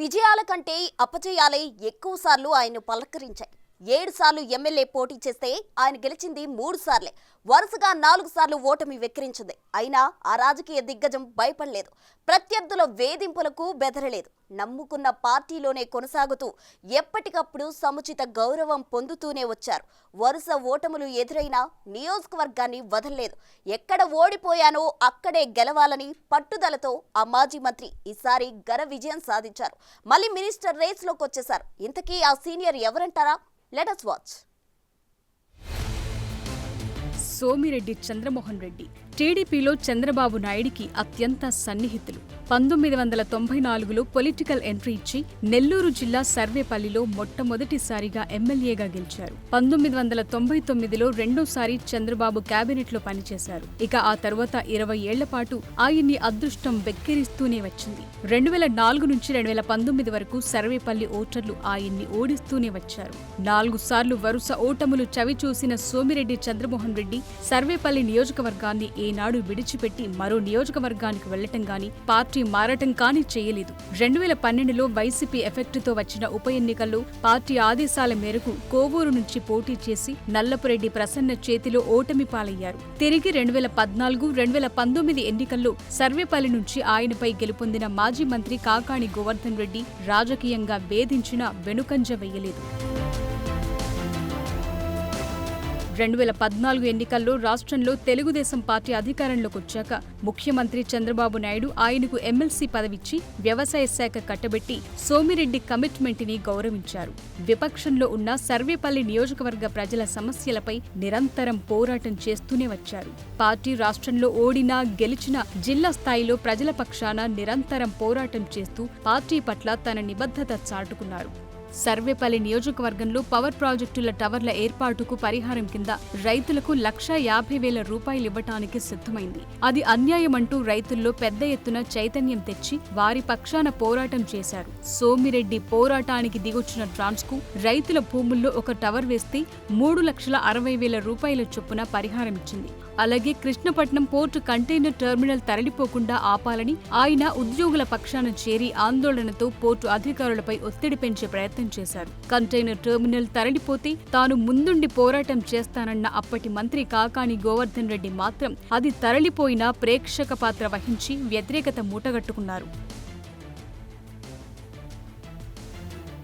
విజయాల కంటే అపజయాలే ఎక్కువసార్లు ఆయన్ను పలకరించాయి. 7 సార్లు ఎమ్మెల్యే పోటీ చేస్తే ఆయన గెలిచింది 3 సార్లే. వరుసగా 4 సార్లు ఓటమి వెక్కిరించింది. అయినా ఆ రాజకీయ దిగ్గజం భయపడలేదు. ప్రత్యర్థుల వేధింపులకు బెదరలేదు. నమ్ముకున్న పార్టీలోనే కొనసాగుతూ ఎప్పటికప్పుడు సముచిత గౌరవం పొందుతూనే వచ్చారు. వరుస ఓటములు ఎదురైనా నియోజకవర్గాన్ని వదలలేదు. ఎక్కడ ఓడిపోయానో అక్కడే గెలవాలని పట్టుదలతో ఆ మాజీ మంత్రి ఈసారి ఘన విజయం సాధించారు. మళ్ళీ మినిస్టర్ రేస్లోకి వచ్చేశారు. ఇంతకీ ఆ సీనియర్ ఎవరంటారా? Let us watch. Somireddy Chandramohan Reddy టీడీపీలో చంద్రబాబు నాయుడికి అత్యంత సన్నిహితులు. 1994లో పొలిటికల్ ఎంట్రీ ఇచ్చి నెల్లూరు జిల్లా సర్వేపల్లిలో మొట్టమొదటిసారిగా ఎమ్మెల్యేగా గెలిచారు. 1999లో రెండోసారి చంద్రబాబు కేబినెట్లో పనిచేశారు. ఇక ఆ తర్వాత 20 ఏళ్ల పాటు ఆయన్ని అదృష్టం వెక్కిరిస్తూనే వచ్చింది. 2004 నుంచి 2019 వరకు సర్వేపల్లి ఓటర్లు ఆయన్ని ఓడిస్తూనే వచ్చారు. 4 సార్లు వరుస ఓటములు చవిచూసిన సోమిరెడ్డి చంద్రమోహన్ రెడ్డి సర్వేపల్లి నియోజకవర్గాన్ని ఏనాడు విడిచిపెట్టి మరో నియోజకవర్గానికి వెళ్లటం గాని, పార్టీ మారటం కానీ చేయలేదు. 2012లో వైసీపీ ఎఫెక్టుతో వచ్చిన ఉప ఎన్నికల్లో పార్టీ ఆదేశాల మేరకు కోవూరు నుంచి పోటీ చేసి నల్లపురెడ్డి ప్రసన్న చేతిలో ఓటమి పాలయ్యారు. తిరిగి 2014, 2019 ఎన్నికల్లో సర్వేపల్లి నుంచి ఆయనపై గెలుపొందిన మాజీ మంత్రి కాకాణి గోవర్ధన్ రెడ్డి రాజకీయంగా వేధించినా వెనుకంజ వేయలేదు. 2014 ఎన్నికల్లో రాష్ట్రంలో తెలుగుదేశం పార్టీ అధికారంలోకి వచ్చాక ముఖ్యమంత్రి చంద్రబాబు నాయుడు ఆయనకు ఎమ్మెల్సీ పదవిచ్చి వ్యవసాయ శాఖ కట్టబెట్టి సోమిరెడ్డి కమిట్మెంట్ ని గౌరవించారు. విపక్షంలో ఉన్న సర్వేపల్లి నియోజకవర్గ ప్రజల సమస్యలపై నిరంతరం పోరాటం చేస్తూనే వచ్చారు. పార్టీ రాష్ట్రంలో ఓడినా గెలిచినా జిల్లా స్థాయిలో ప్రజల పక్షాన నిరంతరం పోరాటం చేస్తూ పార్టీ పట్ల తన నిబద్ధత చాటుకున్నారు. సర్వేపల్లి నియోజకవర్గంలో పవర్ ప్రాజెక్టుల టవర్ల ఏర్పాటుకు పరిహారం కింద రైతులకు 1,50,000 రూపాయలు ఇవ్వటానికి సిద్ధమైంది. అది అన్యాయమంటూ రైతుల్లో పెద్ద ఎత్తున చైతన్యం తెచ్చి వారి పక్షాన పోరాటం చేశారు. సోమిరెడ్డి పోరాటానికి దిగొచ్చిన ట్రాన్స్కు రైతుల భూముల్లో ఒక టవర్ వేస్తే 3,60,000 రూపాయల చొప్పున పరిహారం ఇచ్చింది. అలాగే కృష్ణపట్నం పోర్టు కంటైనర్ టెర్మినల్ తరలిపోకుండా ఆపాలని ఆయన ఉద్యోగుల పక్షాన చేరి ఆందోళనతో పోర్టు అధికారులపై ఒత్తిడి పెంచే ప్రయత్నం చేశారు. కంటైనర్ టెర్మినల్ తరలిపోతే తాను ముందుండి పోరాటం చేస్తానన్న అప్పటి మంత్రి కాకాణి గోవర్ధన్ రెడ్డి మాత్రం అది తరలిపోయినా ప్రేక్షక పాత్ర వహించి వ్యతిరేకత మూటగట్టుకున్నారు.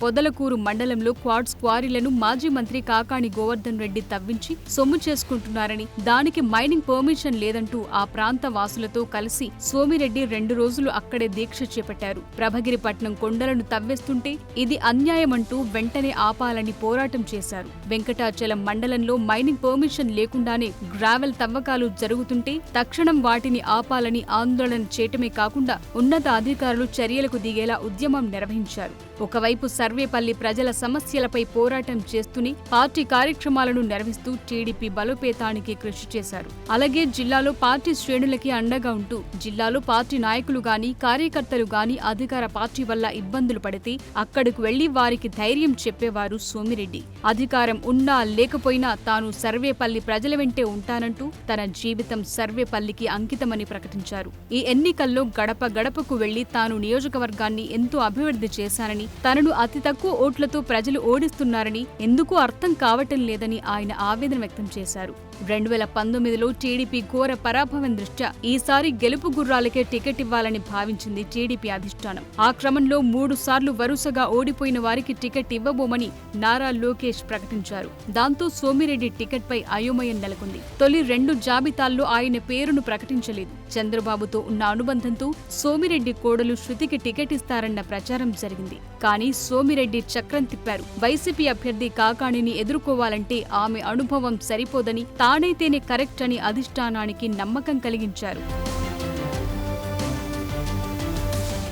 పొదలకూరు మండలంలో క్వాడ్స్ క్వారీలను మాజీ మంత్రి కాకాణి గోవర్ధన్ రెడ్డి తవ్వించి సొమ్ము చేసుకుంటున్నారని, దానికి మైనింగ్ పర్మిషన్ లేదంటూ ఆ ప్రాంత వాసులతో కలిసి సోమిరెడ్డి 2 రోజులు అక్కడే దీక్ష చేపట్టారు. ప్రభగిరిపట్నం కొండలను తవ్వేస్తుంటే ఇది అన్యాయమంటూ వెంటనే ఆపాలని పోరాటం చేశారు. వెంకటాచలం మండలంలో మైనింగ్ పర్మిషన్ లేకుండానే గ్రావెల్ తవ్వకాలు జరుగుతుంటే తక్షణం వాటిని ఆపాలని ఆందోళన చేయటమే కాకుండా ఉన్నత అధికారులు చర్యలకు దిగేలా ఉద్యమం నిర్వహించారు. ఒకవైపు సర్వేపల్లి ప్రజల సమస్యలపై పోరాటం చేస్తూనే పార్టీ కార్యక్రమాలను నిర్వహిస్తూ టీడీపీ బలోపేతానికి కృషి చేశారు. అలాగే జిల్లాలో పార్టీ శ్రేణులకి అండగా ఉంటూ జిల్లాలో పార్టీ నాయకులు గాని కార్యకర్తలు గాని అధికార పార్టీ వల్ల ఇబ్బందులు పడితే అక్కడకు వెళ్లి వారికి ధైర్యం చెప్పేవారు సోమిరెడ్డి. అధికారం ఉన్నా లేకపోయినా తాను సర్వేపల్లి ప్రజల వెంటే ఉంటానంటూ తన జీవితం సర్వేపల్లికి అంకితమని ప్రకటించారు. ఈ ఎన్నికల్లో గడప గడపకు వెళ్లి తాను నియోజకవర్గాన్ని ఎంతో అభివృద్ధి చేశానని, తనను అతి తక్కువ ఓట్లతో ప్రజలు ఓడిస్తున్నారని ఎందుకు అర్థం కావటం లేదని ఆయన ఆవేదన వ్యక్తం చేశారు. 2019లో టీడీపీ ఘోర పరాభవం దృష్ట్యా ఈసారి గెలుపు గుర్రాలకే టికెట్ ఇవ్వాలని భావించింది టీడీపీ అధిష్టానం. ఆ క్రమంలో 3 సార్లు వరుసగా ఓడిపోయిన వారికి టికెట్ ఇవ్వబోమని నారా లోకేష్ ప్రకటించారు. దాంతో సోమిరెడ్డి టికెట్ పై అయోమయం నెలకొంది. తొలి 2 జాబితాల్లో ఆయన పేరును ప్రకటించలేదు. చంద్రబాబుతో ఉన్న అనుబంధంతో సోమిరెడ్డి కోడలు శృతికి టికెట్ ఇస్తారన్న ప్రచారం జరిగింది. కానీ సోమిరెడ్డి చక్రం తిప్పారు. వైసీపీ అభ్యర్థి కాకాణిని ఎదుర్కోవాలంటే ఆమె అనుభవం సరిపోదని, తానైతేనే కరెక్ట్ అని అధిష్టానానికి నమ్మకం కలిగించారు.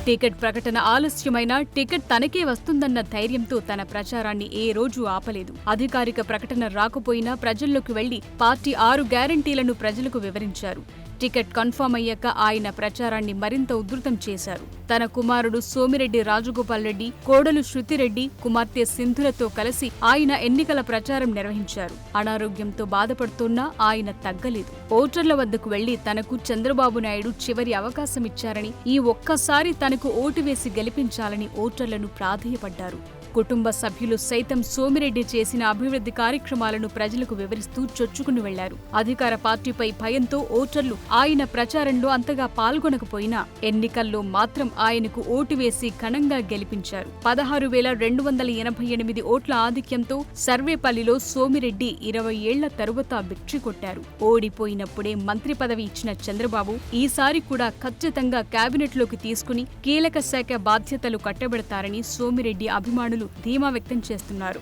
టికెట్ ప్రకటన ఆలస్యమైనా టికెట్ తనకే వస్తుందన్న ధైర్యంతో తన ప్రచారాన్ని ఏ రోజు ఆపలేదు. అధికారిక ప్రకటన రాకపోయినా ప్రజల్లోకి వెళ్లి పార్టీ 6 గ్యారంటీలను ప్రజలకు వివరించారు. టికెట్ కన్ఫర్మ్ అయ్యాక ఆయన ప్రచారాన్ని మరింత ఉధృతం చేశారు. తన కుమారుడు సోమిరెడ్డి రాజగోపాల్ రెడ్డి, కోడలు శృతిరెడ్డి, కుమార్తె సింధులతో కలిసి ఆయన ఎన్నికల ప్రచారం నిర్వహించారు. అనారోగ్యంతో బాధపడుతున్నా ఆయన తగ్గలేదు. ఓటర్ల వద్దకు వెళ్లి తనకు చంద్రబాబు నాయుడు చివరి అవకాశం ఇచ్చారని, ఈ ఒక్కసారి తనకు ఓటు వేసి గెలిపించాలని ఓటర్లను ప్రాధేయపడ్డారు. కుటుంబ సభ్యులు సైతం సోమిరెడ్డి చేసిన అభివృద్ధి కార్యక్రమాలను ప్రజలకు వివరిస్తూ చొచ్చుకుని వెళ్లారు. అధికార పార్టీపై భయంతో ఓటర్లు ఆయన ప్రచారంలో అంతగా పాల్గొనకపోయినా ఎన్నికల్లో మాత్రం ఆయనకు ఓటు వేసి ఘనంగా గెలిపించారు. 16,288 ఓట్ల ఆధిక్యంతో సర్వేపల్లిలో సోమిరెడ్డి 20 ఏళ్ల తరువాత భిక్ష కొట్టారు. ఓడిపోయినప్పుడే మంత్రి పదవి ఇచ్చిన చంద్రబాబు ఈసారి కూడా ఖచ్చితంగా కేబినెట్లోకి తీసుకుని కీలక శాఖ బాధ్యతలు కట్టబెడతారని సోమిరెడ్డి అభిమానులు ధీమా వ్యక్తం చేస్తున్నారు.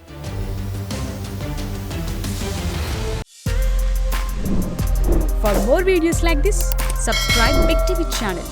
For more videos like this, subscribe Big TV channel.